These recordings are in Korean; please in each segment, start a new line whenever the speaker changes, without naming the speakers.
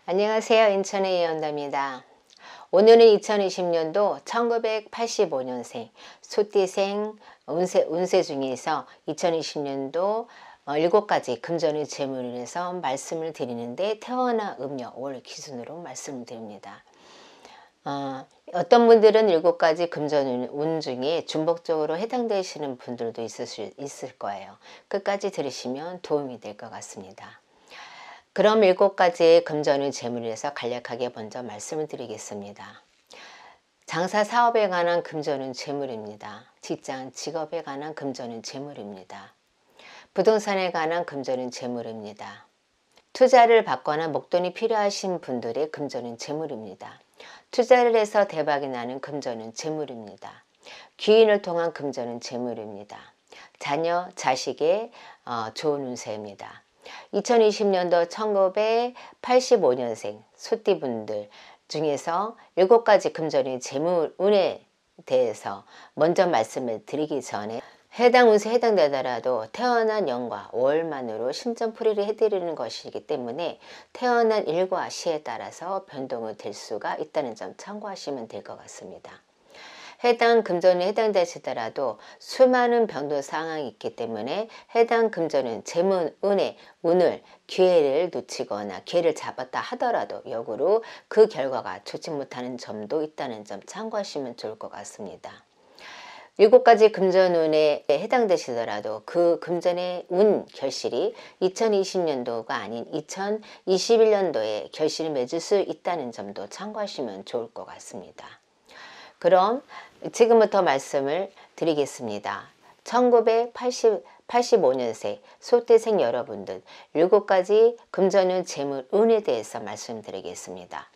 안녕하세요. 인천의 예언담입니다. 오늘은 2020년도 1985년생 소띠생 운세 중에서 2020년도 7가지 금전의 재물을 해서 말씀을 드리는데 태어나 음력 월 기준으로 말씀을 드립니다. 어떤 분들은 7가지 금전 운 중에 중복적으로 해당되시는 분들도 있을 거예요. 끝까지 들으시면 도움이 될 것 같습니다. 그럼 7가지의 금전의 재물을 해서 간략하게 먼저 말씀을 드리겠습니다. 장사 사업에 관한 금전은 재물입니다. 직장 직업에 관한 금전은 재물입니다. 부동산에 관한 금전은 재물입니다. 투자를 받거나 목돈이 필요하신 분들의 금전은 재물입니다. 투자를 해서 대박이 나는 금전은 재물입니다. 귀인을 통한 금전은 재물입니다. 자녀, 자식의 좋은 운세입니다. 2020년도 1985년생 소띠분들 중에서 7가지 금전의 재물운에 대해서 먼저 말씀을 드리기 전에 해당 운세에 해당되더라도 태어난 년과 월만으로 심전풀이를 해드리는 것이기 때문에 태어난 일과 시에 따라서 변동이 될 수가 있다는 점 참고하시면 될 것 같습니다. 해당 금전에 해당되시더라도 수많은 변동 상황이 있기 때문에 해당 금전은 재물운의 운을 기회를 놓치거나 기회를 잡았다 하더라도 역으로 그 결과가 좋지 못하는 점도 있다는 점 참고하시면 좋을 것 같습니다. 7가지 금전운에 해당되시더라도 그 금전의 운 결실이 2020년도가 아닌 2021년도에 결실을 맺을 수 있다는 점도 참고하시면 좋을 것 같습니다. 그럼 지금부터 말씀을 드리겠습니다. 1985년생 소띠생 여러분들 7가지 금전운 재물운에 대해서 말씀드리겠습니다.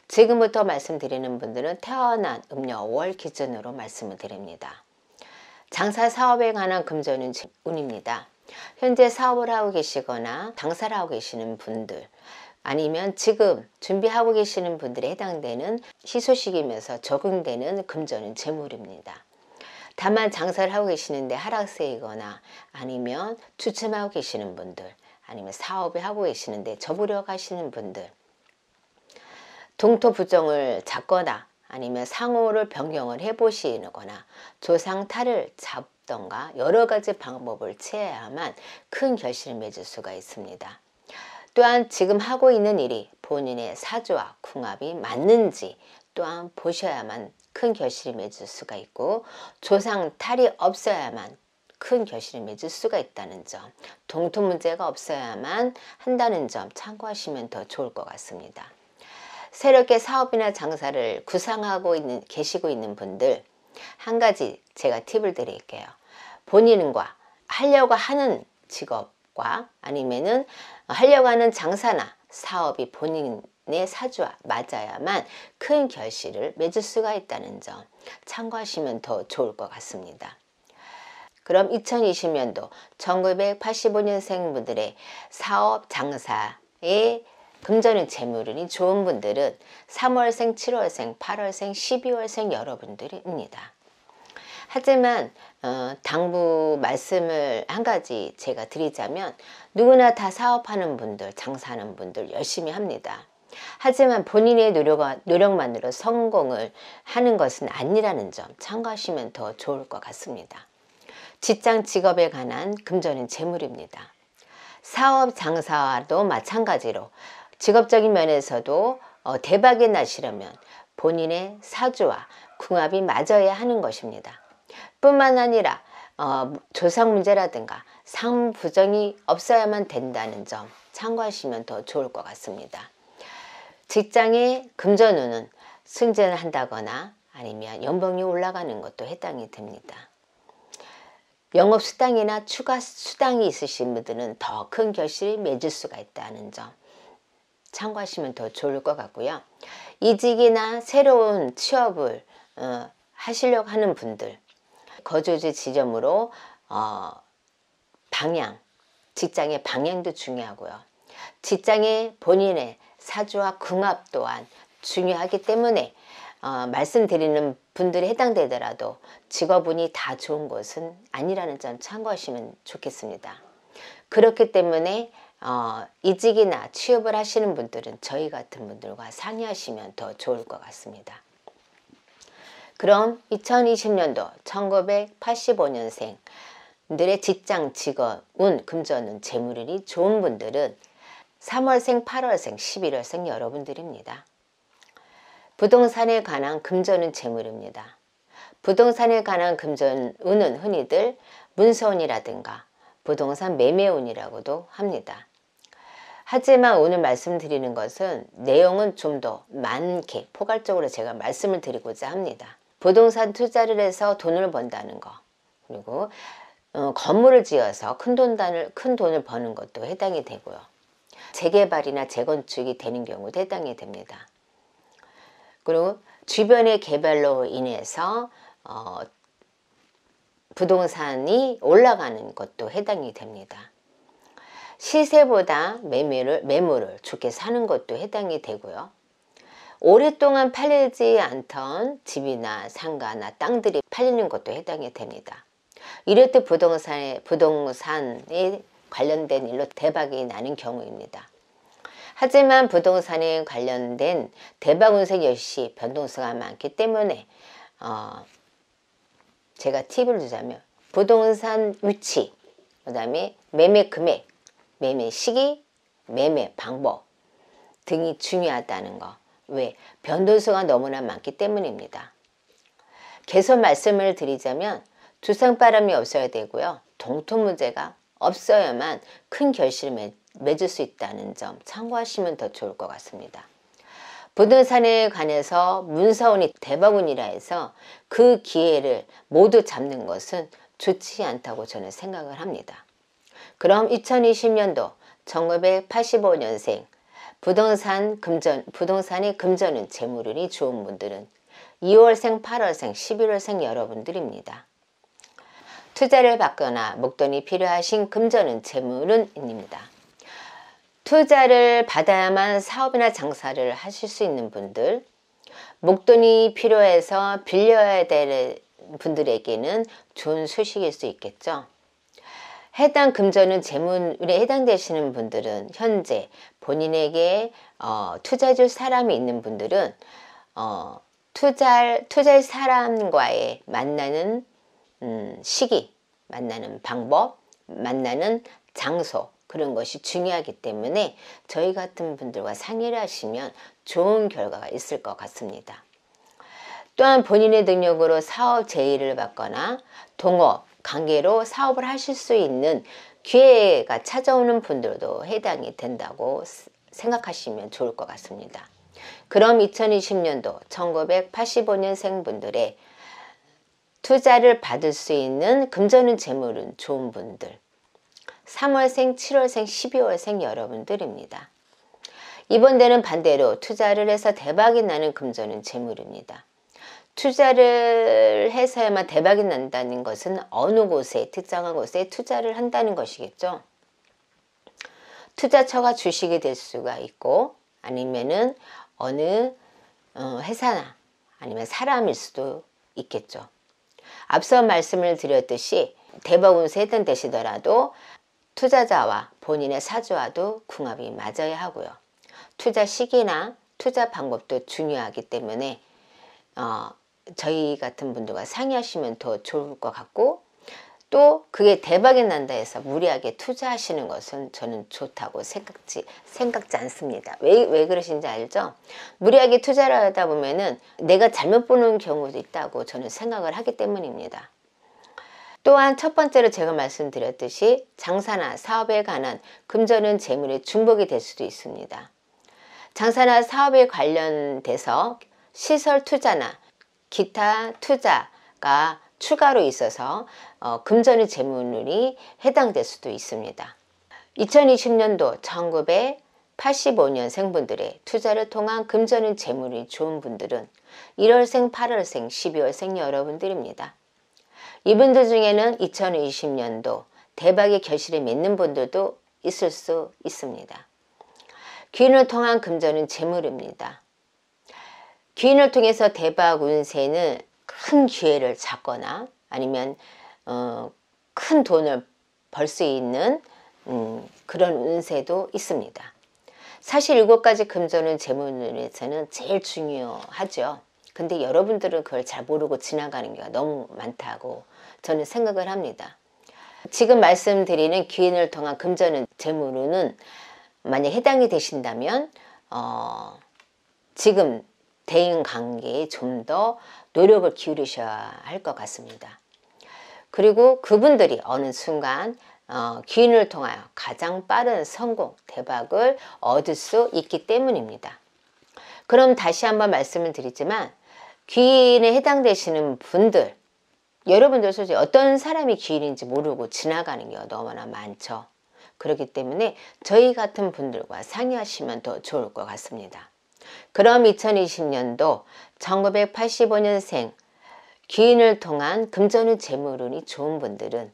지금부터 말씀드리는 분들은 태어난 음력 월 기준으로 말씀을 드립니다. 장사 사업에 관한 금전운 운입니다. 현재 사업을 하고 계시거나 장사를 하고 계시는 분들 아니면 지금 준비하고 계시는 분들에 해당되는 희소식이면서 적용되는 금전은 재물입니다. 다만 장사를 하고 계시는데 하락세이거나 아니면 주춤하고 계시는 분들 아니면 사업을 하고 계시는데 접으려고 하시는 분들 동토부정을 잡거나 아니면 상호를 변경을 해보시거나 조상 탈을 잡던가 여러가지 방법을 취해야만 큰 결실을 맺을 수가 있습니다. 또한 지금 하고 있는 일이 본인의 사주와 궁합이 맞는지 또한 보셔야만 큰 결실을 맺을 수가 있고 조상 탈이 없어야만 큰 결실을 맺을 수가 있다는 점, 동토 문제가 없어야만 한다는 점 참고하시면 더 좋을 것 같습니다. 새롭게 사업이나 장사를 구상하고 계시고 있는 분들 한 가지 제가 팁을 드릴게요. 본인과 하려고 하는 직업과 아니면은 하려고 하는 장사나 사업이 본인의 사주와 맞아야만 큰 결실을 맺을 수가 있다는 점 참고하시면 더 좋을 것 같습니다. 그럼 2020년도 1985년생 분들의 사업 장사의 금전운 재물운이 좋은 분들은 3월생, 7월생, 8월생, 12월생 여러분들입니다. 하지만 당부 말씀을 한 가지 제가 드리자면 누구나 다 사업하는 분들, 장사하는 분들 열심히 합니다. 하지만 본인의 노력만으로 성공을 하는 것은 아니라는 점 참고하시면 더 좋을 것 같습니다. 직장 직업에 관한 금전은 재물입니다. 사업 장사와도 마찬가지로 직업적인 면에서도 대박이 나시려면 본인의 사주와 궁합이 맞아야 하는 것입니다. 뿐만 아니라 조상 문제라든가 상 부정이 없어야만 된다는 점 참고하시면 더 좋을 것 같습니다. 직장의 금전운은 승진을 한다거나 아니면 연봉이 올라가는 것도 해당이 됩니다. 영업수당이나 추가 수당이 있으신 분들은 더 큰 결실을 맺을 수가 있다는 점 참고하시면 더 좋을 것 같고요. 이직이나 새로운 취업을 하시려고 하는 분들 거주지 지점으로 방향, 직장의 방향도 중요하고요. 직장의 본인의 사주와 궁합 또한 중요하기 때문에 말씀드리는 분들이 해당되더라도 직업운이 다 좋은 것은 아니라는 점 참고하시면 좋겠습니다. 그렇기 때문에 이직이나 취업을 하시는 분들은 저희 같은 분들과 상의하시면 더 좋을 것 같습니다. 그럼 2020년도 1985년생들의 직장, 직업, 운, 금전운, 재물운이 좋은 분들은 3월생, 8월생, 11월생 여러분들입니다. 부동산에 관한 금전운, 재물입니다. 부동산에 관한 금전운은 흔히들 문서운이라든가 부동산 매매운이라고도 합니다. 하지만 오늘 말씀드리는 것은 내용은 좀 더 많게 포괄적으로 제가 말씀을 드리고자 합니다. 부동산 투자를 해서 돈을 번다는 거, 그리고 건물을 지어서 큰 돈을 버는 것도 해당이 되고요. 재개발이나 재건축이 되는 경우도 해당이 됩니다. 그리고 주변의 개발로 인해서 부동산이 올라가는 것도 해당이 됩니다. 시세보다 매물을 좋게 사는 것도 해당이 되고요. 오랫동안 팔리지 않던 집이나 상가나 땅들이 팔리는 것도 해당이 됩니다. 이럴 때 부동산에 관련된 일로 대박이 나는 경우입니다. 하지만 부동산에 관련된 대박 운세 역시 변동수가 많기 때문에 제가 팁을 주자면 부동산 위치, 그 다음에 매매 금액, 매매 시기, 매매 방법 등이 중요하다는 거. 왜? 변동수가 너무나 많기 때문입니다. 계속 말씀을 드리자면 주상바람이 없어야 되고요. 동토 문제가 없어야만 큰 결실을 맺을 수 있다는 점 참고하시면 더 좋을 것 같습니다. 부동산에 관해서 문서운이 대박운이라 해서 그 기회를 모두 잡는 것은 좋지 않다고 저는 생각을 합니다. 그럼 2020년도 1985년생 부동산의 금전운, 재물운이 좋은 분들은 2월생, 8월생, 11월생 여러분들입니다. 투자를 받거나 목돈이 필요하신 금전운, 재물운입니다. 투자를 받아야만 사업이나 장사를 하실 수 있는 분들, 목돈이 필요해서 빌려야 될 분들에게는 좋은 소식일 수 있겠죠. 해당 금전운, 재물운에 해당되시는 분들은 현재 본인에게 투자해줄 사람이 있는 분들은 투자할 사람과의 만나는 시기, 만나는 방법, 만나는 장소, 그런 것이 중요하기 때문에 저희 같은 분들과 상의를 하시면 좋은 결과가 있을 것 같습니다. 또한 본인의 능력으로 사업 제의를 받거나 동업, 관계로 사업을 하실 수 있는 기회가 찾아오는 분들도 해당이 된다고 생각하시면 좋을 것 같습니다. 그럼 2020년도 1985년생 분들의 투자를 받을 수 있는 금전운, 재물운 좋은 분들, 3월생, 7월생, 12월생 여러분들입니다. 이번 대는 반대로 투자를 해서 대박이 나는 금전운, 재물입니다. 투자를 해서야만 대박이 난다는 것은 어느 곳에, 특정한 곳에 투자를 한다는 것이겠죠. 투자처가 주식이 될 수가 있고, 아니면은 어느 회사나 아니면 사람일 수도 있겠죠. 앞서 말씀을 드렸듯이 대박 운세 해당되시더라도 투자자와 본인의 사주와도 궁합이 맞아야 하고요. 투자 시기나 투자 방법도 중요하기 때문에 저희 같은 분들과 상의하시면 더 좋을 것 같고, 또 그게 대박이 난다 해서 무리하게 투자하시는 것은 저는 좋다고 생각지 않습니다. 왜 그러신지 알죠? 무리하게 투자를 하다 보면은 내가 잘못 보는 경우도 있다고 저는 생각을 하기 때문입니다. 또한 첫 번째로 제가 말씀드렸듯이 장사나 사업에 관한 금전운, 재물의 중복이 될 수도 있습니다. 장사나 사업에 관련돼서 시설 투자나 기타 투자가 추가로 있어서 금전운, 재물운이 해당될 수도 있습니다. 2020년도 1985년생 분들의 투자를 통한 금전운, 재물운이 좋은 분들은 1월생, 8월생, 12월생 여러분들입니다. 이분들 중에는 2020년도 대박의 결실을 맺는 분들도 있을 수 있습니다. 귀인을 통한 금전운, 재물입니다. 귀인을 통해서 대박 운세는 큰 기회를 잡거나 아니면 큰 돈을 벌 수 있는 그런 운세도 있습니다. 사실 7가지 금전운 재물운에서는 제일 중요하죠. 근데 여러분들은 그걸 잘 모르고 지나가는 경우가 너무 많다고 저는 생각을 합니다. 지금 말씀드리는 기인을 통한 금전운 재물운은 만약 해당이 되신다면 지금 대인관계에 좀 더 노력을 기울이셔야 할 것 같습니다. 그리고 그분들이 어느 순간 기인을 통하여 가장 빠른 성공, 대박을 얻을 수 있기 때문입니다. 그럼 다시 한번 말씀을 드리지만 기인에 해당되시는 분들, 여러분들 솔직히 어떤 사람이 기인인지 모르고 지나가는 경우가 너무나 많죠. 그렇기 때문에 저희 같은 분들과 상의하시면 더 좋을 것 같습니다. 그럼 2020년도 1985년생 기인을 통한 금전운 재물운이 좋은 분들은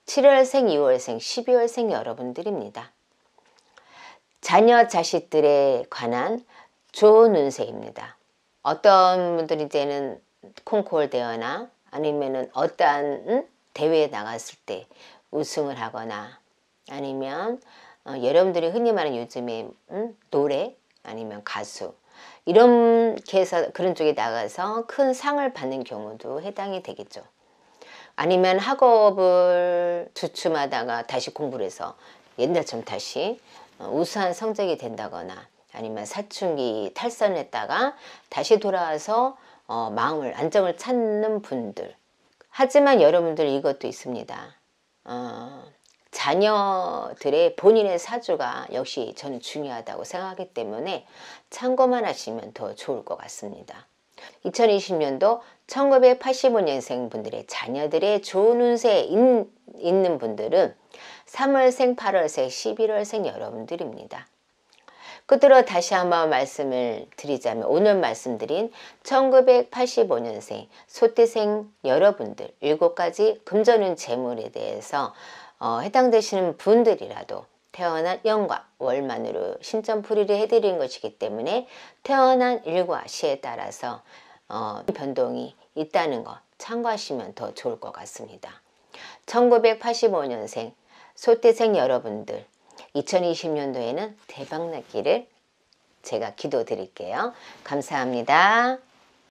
7월생, 2월생, 12월생 여러분들입니다. 자녀 자식들에 관한 좋은 운세입니다. 어떤 분들이 이제는 콩쿠르 대회나 아니면은 어떠한 대회에 나갔을 때 우승을 하거나 아니면 여러분들이 흔히 말하는 요즘에 노래 아니면 가수 이렇게 해서 그런 쪽에 나가서 큰 상을 받는 경우도 해당이 되겠죠. 아니면 학업을 주춤하다가 다시 공부를 해서 옛날처럼 다시 우수한 성적이 된다거나 아니면 사춘기 탈선했다가 다시 돌아와서 마음을 안정을 찾는 분들. 하지만 여러분들 이것도 있습니다. 자녀들의 본인의 사주가 역시 저는 중요하다고 생각하기 때문에 참고만 하시면 더 좋을 것 같습니다. 2020년도 1985년생 분들의 자녀들의 좋은 운세에 있는 분들은 3월생, 8월생, 11월생 여러분들입니다. 끝으로 다시 한번 말씀을 드리자면 오늘 말씀드린 1985년생 소띠생 여러분들 7가지 금전운 재물에 대해서 해당되시는 분들이라도 태어난 연과 월만으로 신점풀이를 해드린 것이기 때문에 태어난 일과 시에 따라서 변동이 있다는 거 참고하시면 더 좋을 것 같습니다. 1985년생 소띠생 여러분들 2020년도에는 대박나기를 제가 기도드릴게요. 감사합니다.